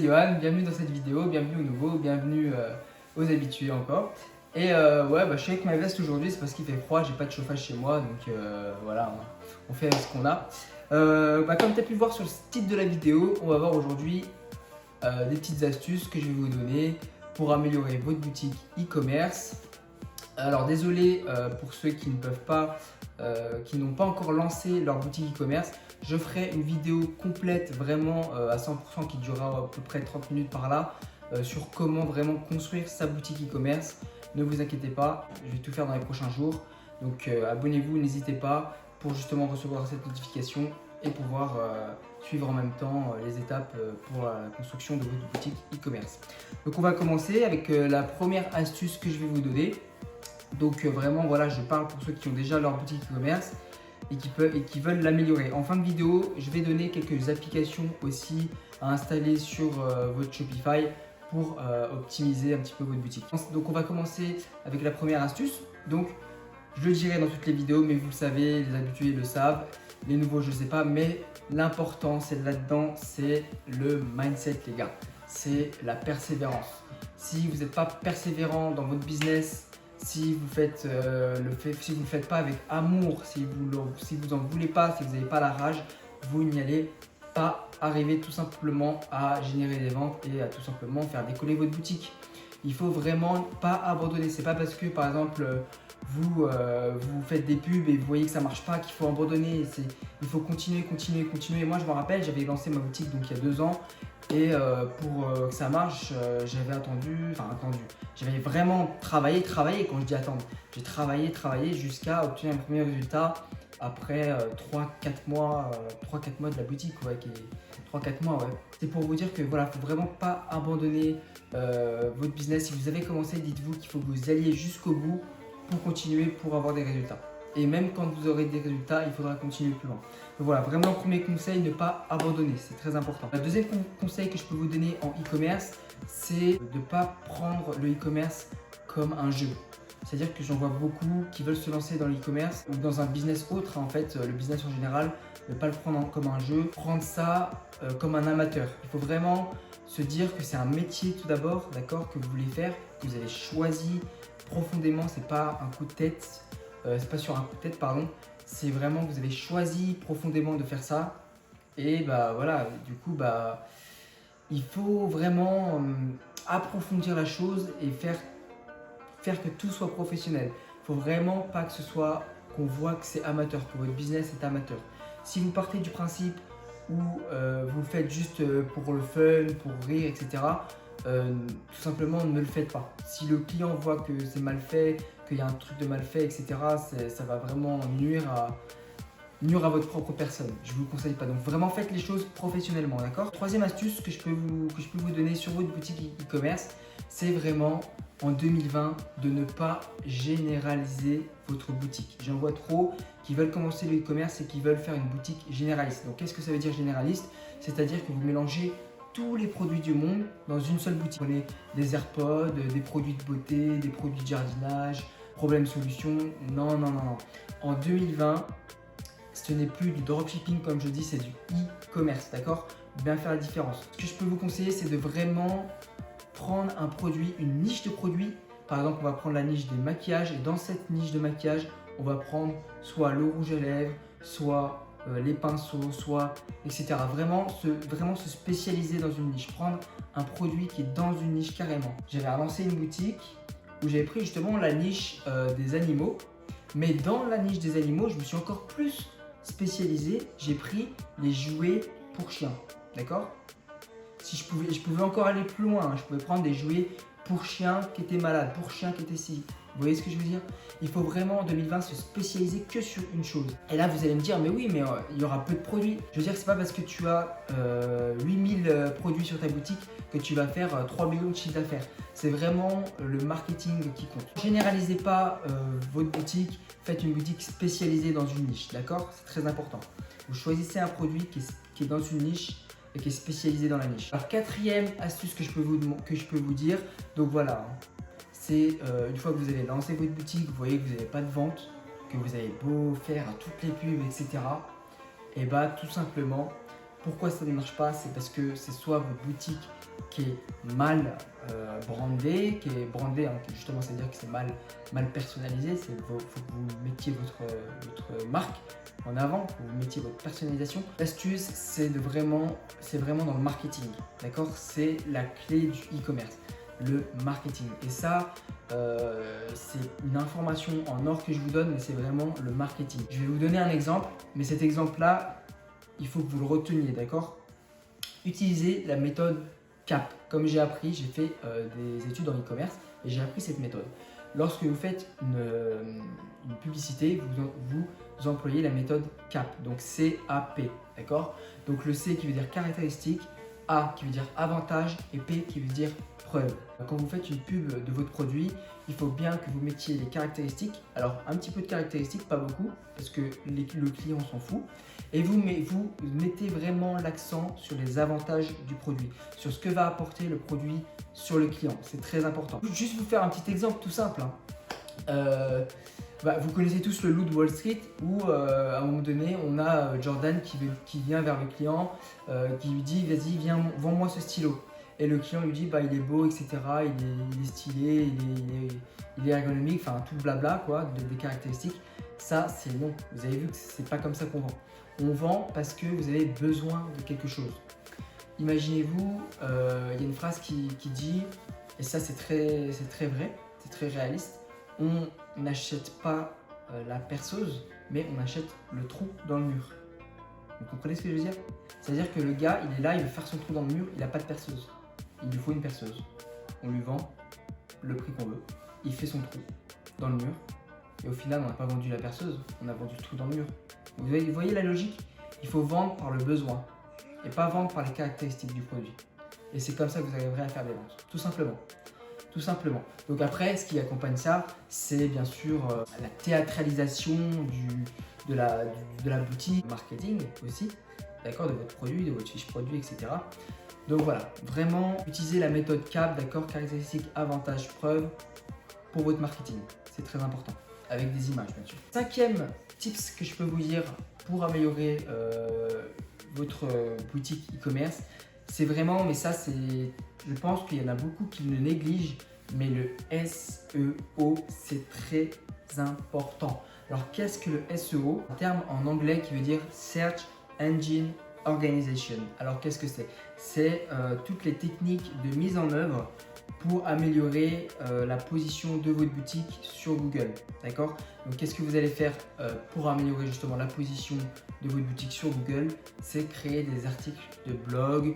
Johan, bienvenue dans cette vidéo, bienvenue aux nouveaux, bienvenue aux habitués encore. Et ouais, je suis avec ma veste aujourd'hui, c'est parce qu'il fait froid, j'ai pas de chauffage chez moi, donc voilà, on fait avec ce qu'on a. Comme tu as pu voir sur le titre de la vidéo, on va voir aujourd'hui des petites astuces que je vais vous donner pour améliorer votre boutique e-commerce. Alors désolé pour ceux qui ne peuvent pas, qui n'ont pas encore lancé leur boutique e-commerce. Je ferai une vidéo complète vraiment à 100% qui durera à peu près 30 minutes par là sur comment vraiment construire sa boutique e-commerce. Ne vous inquiétez pas, je vais tout faire dans les prochains jours. Donc abonnez-vous, n'hésitez pas pour justement recevoir cette notification et pouvoir suivre en même temps les étapes pour la construction de votre boutique e-commerce. Donc on va commencer avec la première astuce que je vais vous donner. Donc vraiment voilà, je parle pour ceux qui ont déjà leur boutique e-commerce et qui veulent l'améliorer. En fin de vidéo, je vais donner quelques applications aussi à installer sur votre Shopify pour optimiser un petit peu votre boutique. Donc on va commencer avec la première astuce. Donc je le dirai dans toutes les vidéos, mais vous le savez, les habitués le savent, les nouveaux je ne sais pas, mais l'important c'est là-dedans, c'est le mindset les gars, c'est la persévérance. Si vous n'êtes pas persévérant dans votre business, si vous faites si vous ne le faites pas avec amour, si vous en voulez pas, si vous n'avez pas la rage, vous n'y allez pas arriver tout simplement à générer des ventes et à tout simplement faire décoller votre boutique. Il faut vraiment pas abandonner. C'est pas parce que par exemple vous faites des pubs et vous voyez que ça marche pas qu'il faut abandonner. Il faut continuer. Moi je me rappelle, j'avais lancé ma boutique donc il y a 2 ans. Et pour que ça marche, j'avais j'avais vraiment travaillé. Quand je dis attendre, j'ai travaillé jusqu'à obtenir un premier résultat après 3-4 mois, de la boutique. Ouais, 3-4 mois, ouais. C'est pour vous dire que voilà, faut vraiment pas abandonner votre business. Si vous avez commencé, dites-vous qu'il faut que vous alliez jusqu'au bout pour continuer, pour avoir des résultats. Et même quand vous aurez des résultats, il faudra continuer plus loin. Donc voilà, vraiment le premier conseil, ne pas abandonner, c'est très important. Le deuxième conseil que je peux vous donner en e-commerce, c'est de ne pas prendre le e-commerce comme un jeu. C'est-à-dire que j'en vois beaucoup qui veulent se lancer dans l'e-commerce ou dans un business autre, le business en général, ne pas le prendre comme un jeu, prendre ça comme un amateur. Il faut vraiment se dire que c'est un métier tout d'abord, d'accord, que vous voulez faire, que vous avez choisi profondément, c'est pas un coup de tête. C'est pas sur un coup de tête, pardon. C'est vraiment que vous avez choisi profondément de faire ça. Et voilà, du coup, il faut vraiment approfondir la chose et faire que tout soit professionnel. Il faut vraiment pas que ce soit qu'on voit que c'est amateur, que votre business est amateur. Si vous partez du principe où vous le faites juste pour le fun, pour rire, etc., tout simplement ne le faites pas. Si le client voit que c'est mal fait, qu'il y a un truc de mal fait, etc., ça va vraiment nuire à votre propre personne. Je ne vous le conseille pas. Donc vraiment faites les choses professionnellement, d'accord? Troisième astuce que je peux vous donner sur votre boutique e-commerce, c'est vraiment en 2020 de ne pas généraliser votre boutique. J'en vois trop qui veulent commencer le e-commerce et qui veulent faire une boutique généraliste. Donc qu'est-ce que ça veut dire généraliste? C'est-à-dire que vous mélangez tous les produits du monde dans une seule boutique. Vous prenez des AirPods, des produits de beauté, des produits de jardinage, problème solution. Non. En 2020, ce n'est plus du dropshipping comme je dis, c'est du e-commerce, d'accord? Bien faire la différence. Ce que je peux vous conseiller, c'est de vraiment prendre un produit, une niche de produit. Par exemple, on va prendre la niche des maquillages et dans cette niche de maquillage, on va prendre soit le rouge à lèvres, soit les pinceaux, soit etc. Vraiment se spécialiser dans une niche, prendre un produit qui est dans une niche carrément. J'avais lancé une boutique où j'avais pris justement la niche des animaux, mais dans la niche des animaux, je me suis encore plus spécialisé. J'ai pris les jouets pour chiens, d'accord? Si je pouvais encore aller plus loin, je pouvais prendre des jouets pour chiens qui étaient malades, pour chiens qui étaient si. Vous voyez ce que je veux dire? Il faut vraiment en 2020 se spécialiser que sur une chose. Et là, vous allez me dire, mais oui, mais il y aura peu de produits. Je veux dire, c'est pas parce que tu as 8000 produits sur ta boutique que tu vas faire 3 millions de chiffre d'affaires. C'est vraiment le marketing qui compte. Généralisez pas votre boutique, faites une boutique spécialisée dans une niche, d'accord? C'est très important. Vous choisissez un produit qui est dans une niche et qui est spécialisé dans la niche. Alors, quatrième astuce que je peux vous dire, donc voilà. C'est une fois que vous avez lancé votre boutique, vous voyez que vous n'avez pas de vente, que vous avez beau faire toutes les pubs, etc. Et tout simplement, pourquoi ça ne marche pas? C'est parce que c'est soit votre boutique qui est mal brandé, hein, justement, c'est-à-dire que c'est mal personnalisé. Il faut que vous mettiez votre marque en avant, que vous mettiez votre personnalisation. L'astuce, c'est vraiment dans le marketing, d'accord? C'est la clé du e-commerce, le marketing. Et ça, c'est une information en or que je vous donne, mais c'est vraiment le marketing. Je vais vous donner un exemple, mais cet exemple-là, il faut que vous le reteniez, d'accord? Utilisez la méthode CAP. Comme j'ai appris, j'ai fait des études en e-commerce et j'ai appris cette méthode. Lorsque vous faites une publicité, vous employez la méthode CAP, donc C-A-P, d'accord? Donc le C qui veut dire caractéristique, A qui veut dire avantage et P qui veut dire preuve. Quand vous faites une pub de votre produit, il faut bien que vous mettiez les caractéristiques. Alors un petit peu de caractéristiques, pas beaucoup, parce que le client s'en fout. Et vous mettez vraiment l'accent sur les avantages du produit, sur ce que va apporter le produit sur le client. C'est très important. Juste vous faire un petit exemple tout simple, hein. Vous connaissez tous le loup de Wall Street où à un moment donné on a Jordan qui vient vers le client, qui lui dit vas-y viens vends-moi ce stylo, et le client lui dit il est beau, etc., il est stylé, il est ergonomique, enfin tout le blabla quoi, des caractéristiques. Ça c'est non, vous avez vu que c'est pas comme ça qu'on vend. On vend parce que vous avez besoin de quelque chose. Imaginez-vous, il y a une phrase qui dit, et ça c'est très vrai, c'est très réaliste, on n'achète pas la perceuse, mais on achète le trou dans le mur. Vous comprenez ce que je veux dire? C'est-à-dire que le gars, il est là, il veut faire son trou dans le mur, il n'a pas de perceuse. Il lui faut une perceuse. On lui vend le prix qu'on veut, il fait son trou dans le mur, et au final, on n'a pas vendu la perceuse, on a vendu le trou dans le mur. Vous voyez la logique? Il faut vendre par le besoin, et pas vendre par les caractéristiques du produit. Et c'est comme ça que vous arriverez à faire des ventes, tout simplement. Tout simplement. Donc après, ce qui accompagne ça, c'est bien sûr la théâtralisation de la boutique, marketing aussi, d'accord, de votre produit, de votre fiche produit, etc. Donc voilà, vraiment utiliser la méthode CAP, d'accord, caractéristiques, avantages, preuves, pour votre marketing. C'est très important, avec des images bien sûr. Cinquième tips que je peux vous dire pour améliorer votre boutique e-commerce, c'est vraiment, mais ça c'est, je pense qu'il y en a beaucoup qui le négligent, mais le SEO c'est très important. Alors qu'est-ce que le SEO? Un terme en anglais qui veut dire Search Engine Organization. Alors qu'est-ce que c'est? C'est toutes les techniques de mise en œuvre pour améliorer la position de votre boutique sur Google, d'accord? Donc qu'est-ce que vous allez faire pour améliorer justement la position de votre boutique sur Google? C'est créer des articles de blog,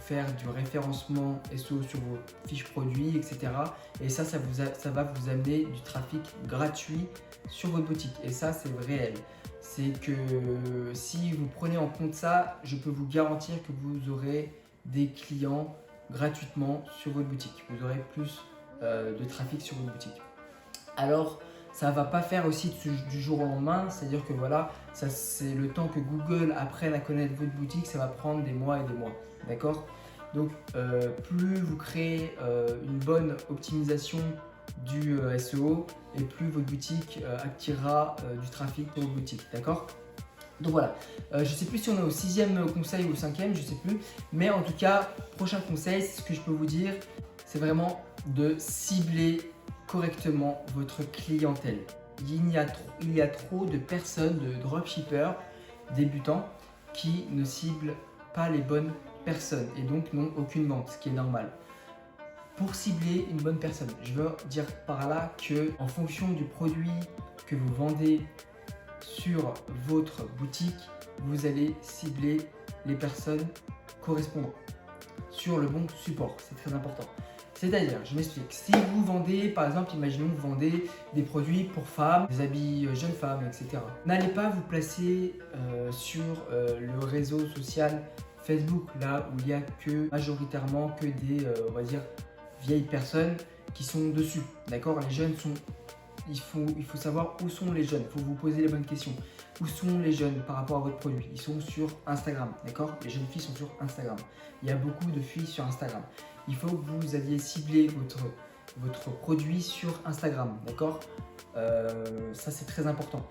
faire du référencement SEO sur vos fiches produits, etc. Et ça va vous amener du trafic gratuit sur votre boutique. Et ça, c'est réel. C'est que si vous prenez en compte ça, je peux vous garantir que vous aurez des clients gratuitement sur votre boutique. Vous aurez plus de trafic sur votre boutique. Alors, ça ne va pas faire aussi du jour au lendemain, c'est-à-dire que voilà, c'est le temps que Google apprenne à connaître votre boutique, ça va prendre des mois et des mois, d'accord? Donc, plus vous créez une bonne optimisation du SEO, et plus votre boutique attirera du trafic sur votre boutique, d'accord? Donc voilà, je ne sais plus si on est au 6e conseil ou au 5e, je ne sais plus. Mais en tout cas, prochain conseil, ce que je peux vous dire, c'est vraiment de cibler correctement votre clientèle. Il y a trop de personnes, de dropshippers débutants qui ne ciblent pas les bonnes personnes et donc n'ont aucune vente, ce qui est normal. Pour cibler une bonne personne, je veux dire par là que en fonction du produit que vous vendez sur votre boutique, vous allez cibler les personnes correspondantes sur le bon support. C'est très important. C'est-à-dire, je m'explique, si vous vendez, par exemple, imaginons que vous vendez des produits pour femmes, des habits jeunes femmes, etc. N'allez pas vous placer sur le réseau social Facebook, là où il n'y a majoritairement que des, on va dire, vieilles personnes qui sont dessus. D'accord? Les jeunes sont... Il faut savoir où sont les jeunes, il faut vous poser les bonnes questions. Où sont les jeunes par rapport à votre produit? Ils sont sur Instagram, d'accord? Les jeunes filles sont sur Instagram. Il y a beaucoup de filles sur Instagram. Il faut que vous alliez cibler votre produit sur Instagram, d'accord? Ça, c'est très important.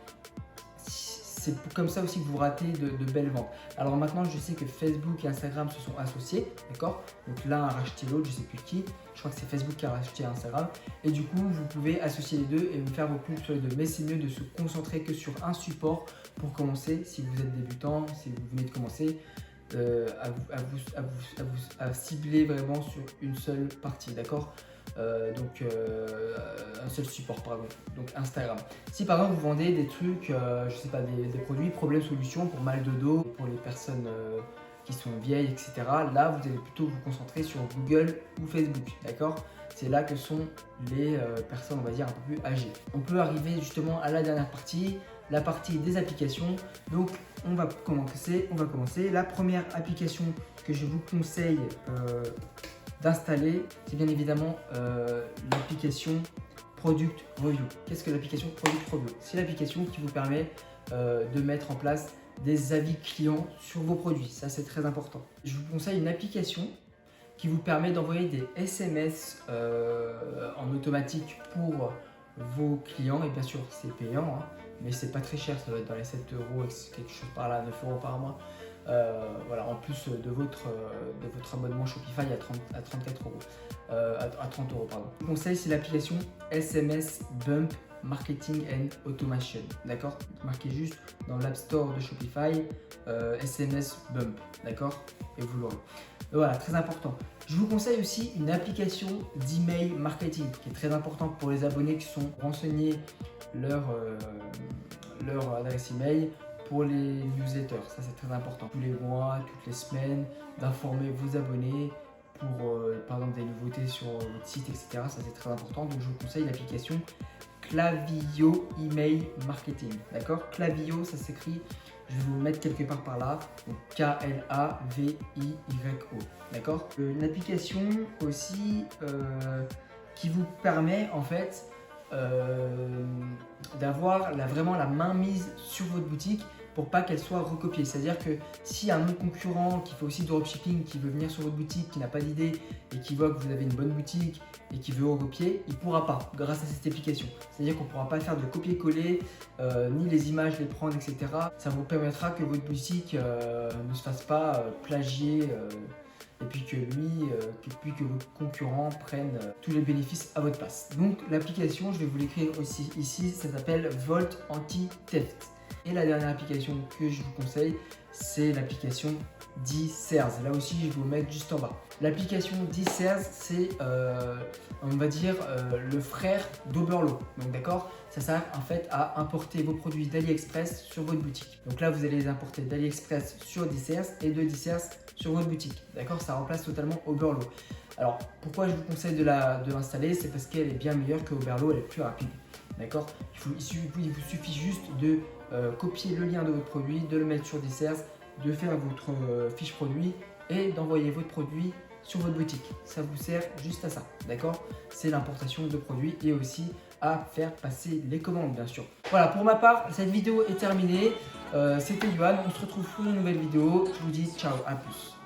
c'est comme ça aussi que vous ratez de belles ventes. Alors maintenant, je sais que Facebook et Instagram se sont associés, d'accord? Donc l'un a racheté l'autre, je ne sais plus qui. Je crois que c'est Facebook qui a racheté Instagram. Et du coup, vous pouvez associer les deux et faire vos pubs sur les deux. Mais c'est mieux de se concentrer que sur un support pour commencer. Si vous êtes débutant, si vous venez de commencer, à cibler vraiment sur une seule partie, d'accord? Un seul support, pardon, donc Instagram. Si par exemple vous vendez des trucs, je sais pas, des produits problèmes solutions pour mal de dos, pour les personnes qui sont vieilles, etc. Là, vous allez plutôt vous concentrer sur Google ou Facebook, d'accord? C'est là que sont les personnes, on va dire, un peu plus âgées. On peut arriver justement à la dernière partie, la partie des applications. Donc, on va commencer. La première application que je vous conseille d'installer, c'est bien évidemment l'application Product Review. Qu'est-ce que l'application Product Review? C'est l'application qui vous permet de mettre en place des avis clients sur vos produits. Ça, c'est très important. Je vous conseille une application qui vous permet d'envoyer des SMS en automatique pour vos clients. Et bien sûr, c'est payant, hein, mais c'est pas très cher. Ça doit être dans les 7 euros, quelque chose par là, 9 euros par mois. Voilà, en plus de votre abonnement Shopify à 34 euros, à 30 euros, pardon. Le conseil, c'est l'application SMS Bump Marketing and Automation, d'accord? Marquez juste dans l'App Store de Shopify SMS Bump, d'accord? Et vous l'aurez. Voilà, très important. Je vous conseille aussi une application d'email marketing qui est très importante pour les abonnés qui sont renseignés leur adresse email pour les newsletters. Ça, c'est très important. Tous les mois, toutes les semaines, d'informer vos abonnés pour par exemple des nouveautés sur votre site, etc. Ça, c'est très important. Donc, je vous conseille l'application Klaviyo Email Marketing. D'accord? Klaviyo, ça s'écrit, je vais vous le mettre quelque part par là. K-L-A-V-I-Y-O. D'accord? Une application aussi qui vous permet en fait d'avoir vraiment la main mise sur votre boutique pour pas qu'elle soit recopiée. C'est-à-dire que si un autre concurrent qui fait aussi du dropshipping, qui veut venir sur votre boutique, qui n'a pas d'idée et qui voit que vous avez une bonne boutique et qui veut recopier, il ne pourra pas grâce à cette application. C'est-à-dire qu'on ne pourra pas faire de copier-coller, ni les images les prendre, etc. Ça vous permettra que votre boutique ne se fasse pas plagier et puis que vos concurrents prennent tous les bénéfices à votre place. Donc l'application, je vais vous l'écrire aussi ici, ça s'appelle Volt Anti-Theft. Et la dernière application que je vous conseille, c'est l'application DShares. Là aussi, je vais vous le mettre juste en bas. L'application DShares, c'est, on va dire, le frère d'Oberlo. Donc d'accord, ça sert en fait à importer vos produits d'AliExpress sur votre boutique. Donc là, vous allez les importer d'AliExpress sur DShares et de DShares sur votre boutique. D'accord, ça remplace totalement Oberlo. Alors, pourquoi je vous conseille de l'installer? C'est parce qu'elle est bien meilleure que Oberlo, elle est plus rapide. D'accord, il vous suffit juste de copier le lien de votre produit, de le mettre sur DShares, de faire votre fiche produit et d'envoyer votre produit sur votre boutique. Ça vous sert juste à ça, d'accord? C'est l'importation de produits et aussi à faire passer les commandes, bien sûr. Voilà, pour ma part, cette vidéo est terminée. C'était Yohan, on se retrouve pour une nouvelle vidéo. Je vous dis ciao, à plus.